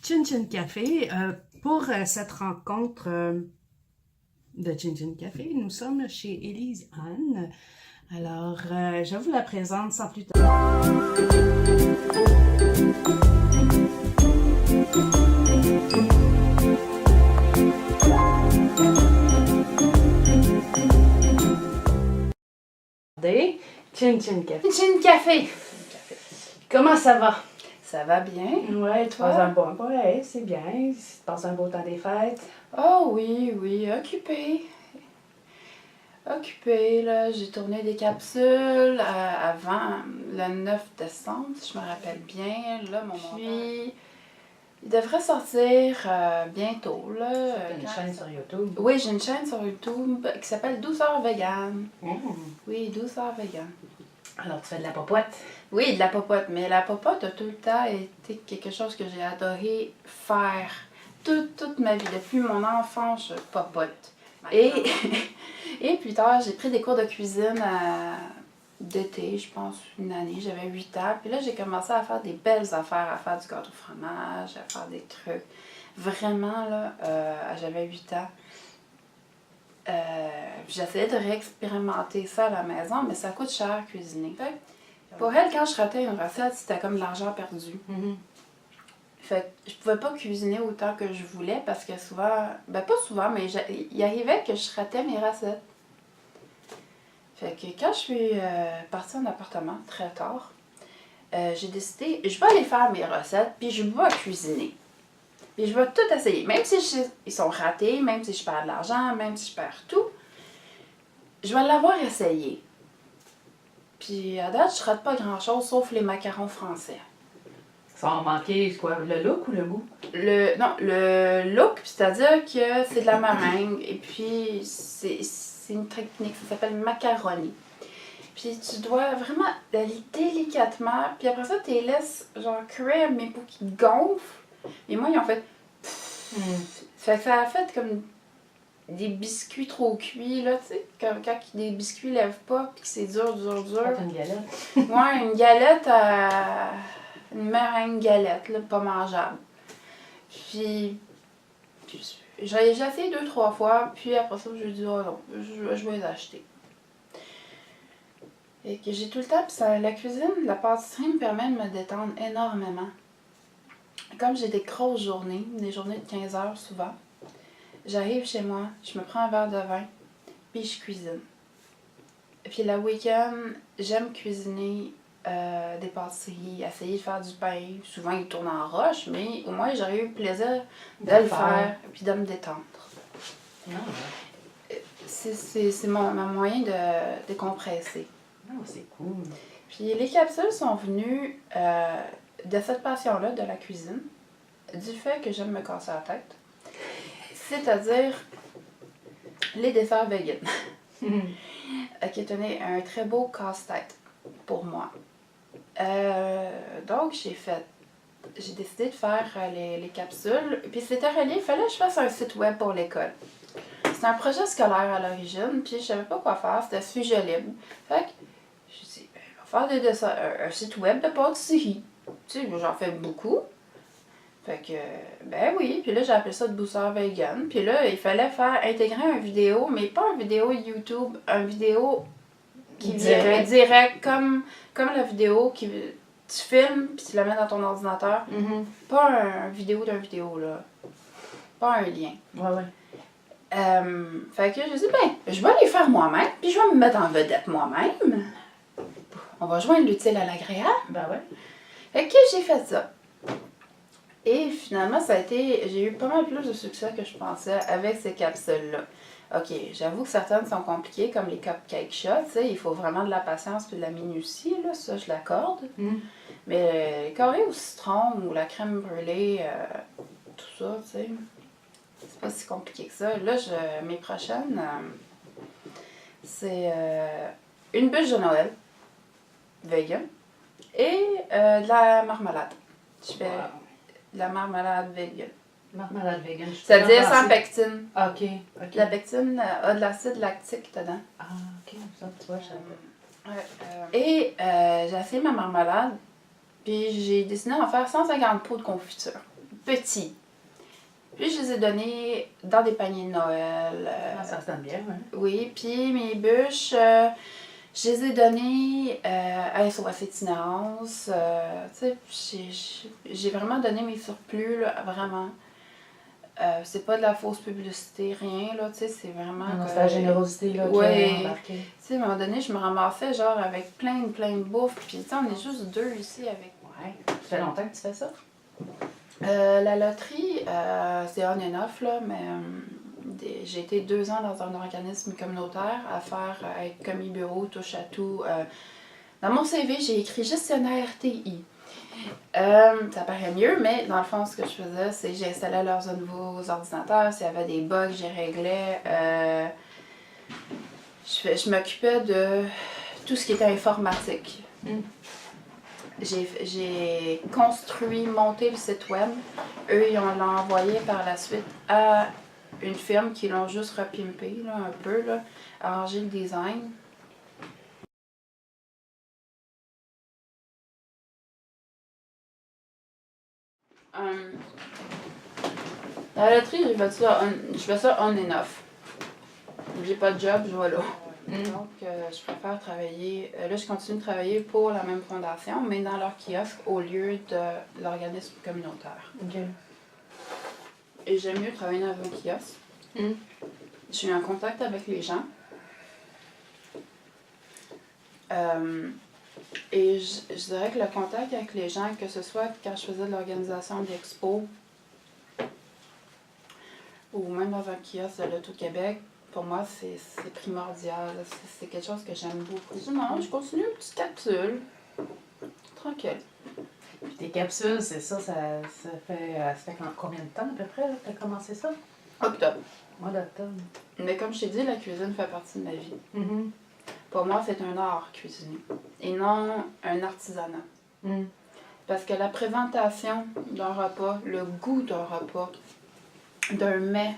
Chin Chin Café. Pour cette rencontre de Chin Chin Café, nous sommes chez Élise Anne. Alors, je vous la présente sans plus tarder. Chin Chin Café. Chin Café. Comment ça va? Ça va bien? Ouais, toi? Ouais, c'est bien. Tu passes un beau temps des fêtes. Oh oui, occupée. Occupée, là. J'ai tourné des capsules avant le 9 décembre, si je me rappelle bien. Là, Puis, il devrait sortir bientôt, là. T'as une chaîne sur YouTube. Oui, j'ai une chaîne sur YouTube qui s'appelle Douceur Vegan. Mmh. Oui, Douceur Vegan. Alors, tu fais de la popote? Oui, de la popote, mais la popote a tout le temps été quelque chose que j'ai adoré faire. Toute ma vie, depuis mon enfance, je popote. Et, et plus tard, j'ai pris des cours de cuisine d'été, je pense, une année, j'avais 8 ans. Puis là, j'ai commencé à faire des belles affaires, à faire du gâteau au fromage, à faire des trucs. Vraiment, là, j'avais 8 ans. J'essayais de réexpérimenter ça à la maison, mais ça coûte cher cuisiner. Pour elle, quand je ratais une recette, c'était comme de l'argent perdu. Mm-hmm. Fait que je pouvais pas cuisiner autant que je voulais parce que souvent, ben pas souvent, mais il arrivait que je ratais mes recettes. Fait que quand je suis partie en appartement très tard, j'ai décidé, je vais aller faire mes recettes, puis je vais cuisiner. Puis je vais tout essayer, même si ils sont ratés, même si je perds de l'argent, même si je perds tout, je vais l'avoir essayé. Puis à date, je rate pas grand-chose sauf les macarons français. Ça a manqué quoi, le look ou le goût? Le look, c'est-à-dire que c'est de la meringue et puis c'est une technique, ça s'appelle macaroni. Puis tu dois vraiment aller délicatement, puis après ça, tu les laisses genre cuire mais pour qu'ils gonflent. Et moi, ils ont fait... Fait que ça a fait comme des biscuits trop cuits, là, tu sais, quand des biscuits lèvent pas, puis que c'est dur. Une galette. Ouais, une galette à... Une meringue galette, là, pas mangeable. Puis j'ai essayé 2-3 fois, puis après ça, j'ai dit, oh non, je vais les acheter. Et que j'ai tout le temps, puis la cuisine, la pâtisserie me permet de me détendre énormément. Comme j'ai des grosses journées, des journées de 15 heures souvent, j'arrive chez moi, je me prends un verre de vin, puis je cuisine. Puis le week-end, j'aime cuisiner des pâtisseries, essayer de faire du pain. Souvent, il tourne en roche, mais au moins, j'aurais eu le plaisir de le faire puis de me détendre. C'est mon moyen de décompresser. C'est cool. Puis les capsules sont venues de cette passion-là de la cuisine, du fait que j'aime me casser la tête. C'est-à-dire les desserts vegan. Qui est un très beau casse-tête pour moi. Donc, j'ai décidé de faire les capsules. Puis c'était relié, il fallait que je fasse un site web pour l'école. C'était un projet scolaire à l'origine, puis je savais pas quoi faire, c'était sujet libre. Fait que, je me suis dit, je vais faire un site web de pâtisserie. Tu sais, j'en fais beaucoup. Fait que, ben oui, puis là j'ai appelé ça Douceur Vegan. Puis là, il fallait intégrer une vidéo, mais pas une vidéo YouTube, une vidéo qui virait direct, comme la vidéo tu filmes puis tu la mets dans ton ordinateur. Mm-hmm. Pas une vidéo d'un vidéo, là. Pas un lien. Ouais. Fait que j'ai dit, je vais les faire moi-même, puis je vais me mettre en vedette moi-même. On va joindre l'utile à l'agréable. Ben ouais. Fait que j'ai fait ça. Et finalement, j'ai eu pas mal plus de succès que je pensais avec ces capsules-là. Ok, j'avoue que certaines sont compliquées, comme les cupcake shots, tu sais, il faut vraiment de la patience et de la minutie, là, ça je l'accorde. Mais les carrés au citron ou la crème brûlée, tout ça, tu sais, c'est pas si compliqué que ça. Là, mes prochaines, c'est une bûche de Noël, vegan, et de la marmelade. Je fais de la marmelade vegan. Marmelade vegan. C'est-à-dire sans pectine. OK. La pectine a de l'acide lactique dedans. Ah, OK. Ça, tu vois, je savais. Et j'ai essayé ma marmelade, puis j'ai décidé d'en faire 150 pots de confiture. petits. Puis je les ai donnés dans des paniers de Noël. Ça se donne bien, hein? Oui, puis mes bûches, je les ai données à SOS Itinérance. Tu sais, j'ai vraiment donné mes surplus, là, vraiment. C'est pas de la fausse publicité, rien, là, tu sais, c'est vraiment... Non, c'est la générosité, là, qui ouais. a embarqué. Tu sais, à un moment donné, je me ramassais, genre, avec plein de bouffe, puis tu sais, on est juste deux ici avec... Ouais. Ça fait longtemps que tu fais ça? La loterie, c'est on and off, là, mais j'ai été 2 ans dans un organisme communautaire à faire, être commis bureau, touche à tout. Dans mon CV, j'ai écrit gestionnaire TI. Ça paraît mieux, mais dans le fond, ce que je faisais, c'est que j'installais leurs nouveaux ordinateurs. S'il y avait des bugs, j'y réglais. Je m'occupais de tout ce qui était informatique. J'ai construit, monté le site web. Eux, ils l'ont envoyé par la suite à une firme qui l'ont juste repimpé, là, un peu, là, arrangé le design. La loterie, je fais ça on and off. J'ai pas de job, je vais là. Donc, je préfère travailler. Là, je continue de travailler pour la même fondation, mais dans leur kiosque au lieu de l'organisme communautaire. OK. Et j'aime mieux travailler dans un kiosque. Je suis en contact avec les gens. Et je dirais que le contact avec les gens, que ce soit quand je faisais de l'organisation d'expos ou même dans un kiosque de l'Auto-Québec, pour moi, c'est primordial. C'est quelque chose que j'aime beaucoup. Sinon, je continue une petite capsule. Tranquille. Puis tes capsules, c'est ça fait combien de temps à peu près que tu as commencé ça? Octobre. Mois d'octobre. Mais comme je t'ai dit, la cuisine fait partie de ma vie. Pour moi, c'est un art cuisiner et non un artisanat. Parce que la présentation d'un repas, le goût d'un repas, d'un mets,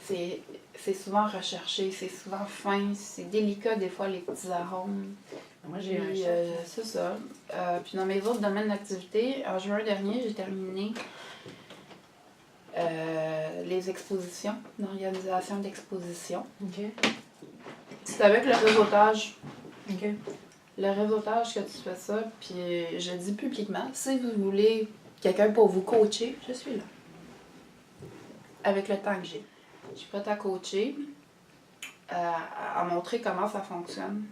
c'est souvent recherché, c'est souvent fin, c'est délicat des fois les petits arômes. Moi, j'ai un c'est ça. Puis dans mes autres domaines d'activité, en juin dernier, j'ai terminé les expositions, l'organisation d'expositions. OK. C'est avec le réseautage. OK. Le réseautage que tu fais ça, puis je dis publiquement, si vous voulez quelqu'un pour vous coacher, je suis là. Avec le temps que j'ai. Je suis prête à coacher, à montrer comment ça fonctionne.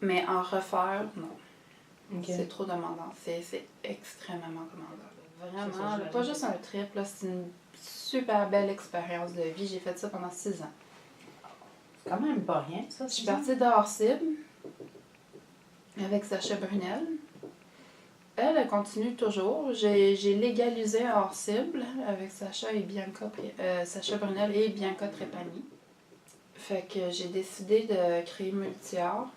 Mais en refaire, non. OK. C'est trop demandant. C'est extrêmement demandant. Vraiment, ça, pas juste un trip, là, c'est une super belle expérience de vie. J'ai fait ça pendant 6 ans. C'est quand même pas rien, ça. Je suis partie de hors-cible avec Sacha Brunel. Elle continue toujours. J'ai légalisé hors-cible avec Sacha et Sacha Brunel et Bianca Trépanier. Fait que j'ai décidé de créer Multi-Art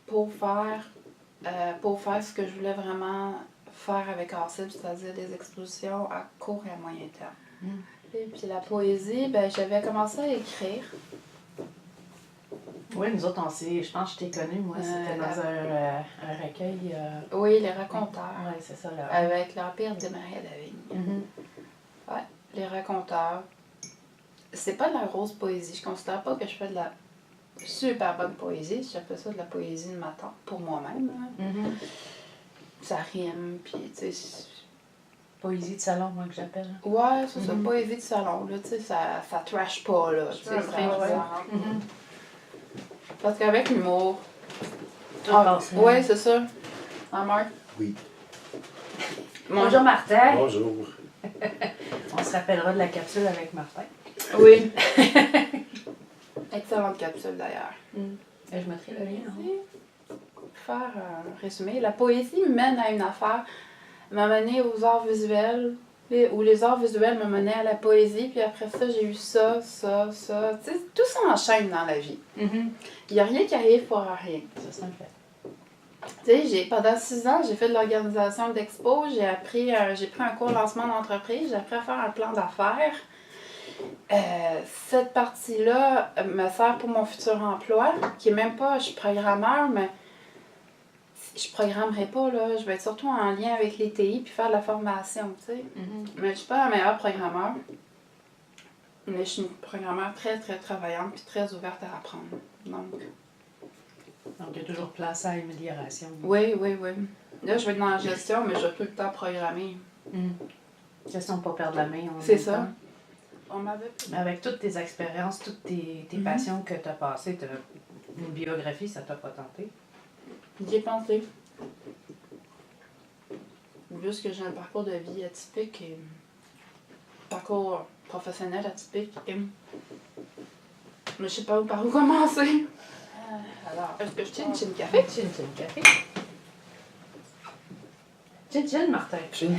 pour faire ce que je voulais vraiment faire avec hors-cible, c'est-à-dire des expositions à court et à moyen terme. Et puis la poésie, j'avais commencé à écrire. Oui, nous autres, je pense que je t'ai connue, moi. C'était dans un recueil. Oui, Les Raconteurs. Oui, c'est ça. Là. Avec l'Empire de Maria Lavigne. Ouais, Les Raconteurs. C'est pas de la grosse poésie. Je considère pas que je fais de la super bonne poésie. J'appelle ça de la poésie de ma tante, pour moi-même. Ça rime, puis tu sais... Poésie de salon, moi, que j'appelle. Ouais, c'est ça, poésie de salon, là, tu sais, ça trash pas, là, tu sais, Parce qu'avec l'humour... Oui, c'est ça. Hein, Marc? Oui. Bonjour, Martin. Bonjour. On se rappellera de la capsule avec Martin. Oui. Excellente capsule, d'ailleurs. Je mettrai le lien. Pour faire un résumé, la poésie mène à une affaire, m'a mené aux arts visuels, où les arts visuels me menaient à la poésie, puis après ça, j'ai eu ça. Tu sais, tout s'enchaîne dans la vie. Il n'y a rien qui arrive pour rien. Ça me fait. Tu sais, pendant 6 ans, j'ai fait de l'organisation d'expos, j'ai pris un cours lancement d'entreprise, j'ai appris à faire un plan d'affaires. Cette partie-là me sert pour mon futur emploi, qui est même pas, je suis programmeur, mais je programmerai pas, là. Je vais être surtout en lien avec les TI puis faire de la formation, tu sais. Mais je suis pas la meilleure programmeur. Mais je suis une programmeur très, très travaillante puis très ouverte à apprendre. Donc, il y a toujours place à amélioration. oui. Là, je vais être dans la gestion, mais je vais tout le temps programmer. Question de ne pas perdre la main. C'est ça. On m'avait... Avec toutes tes expériences, toutes tes passions que tu as passées, une biographie, ça t'a pas tenté? J'y ai pensé. Juste que j'ai un parcours de vie atypique et parcours professionnel atypique. Mais je sais pas par où commencer. Alors, est-ce que je chin café? Chin café. Chin, Martin. Chin.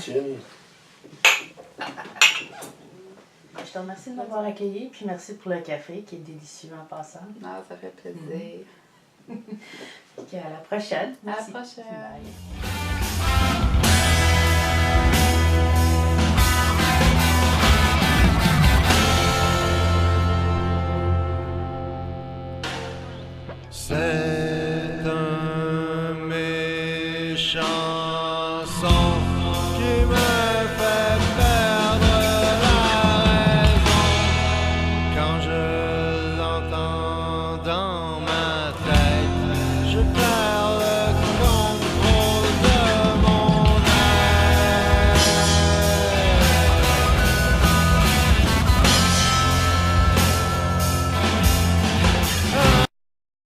Je te remercie de m'avoir accueilli, puis merci pour le café qui est délicieux en passant. Ah, ça fait plaisir. Puis à la prochaine. À la Merci. prochaine. Bye. C'est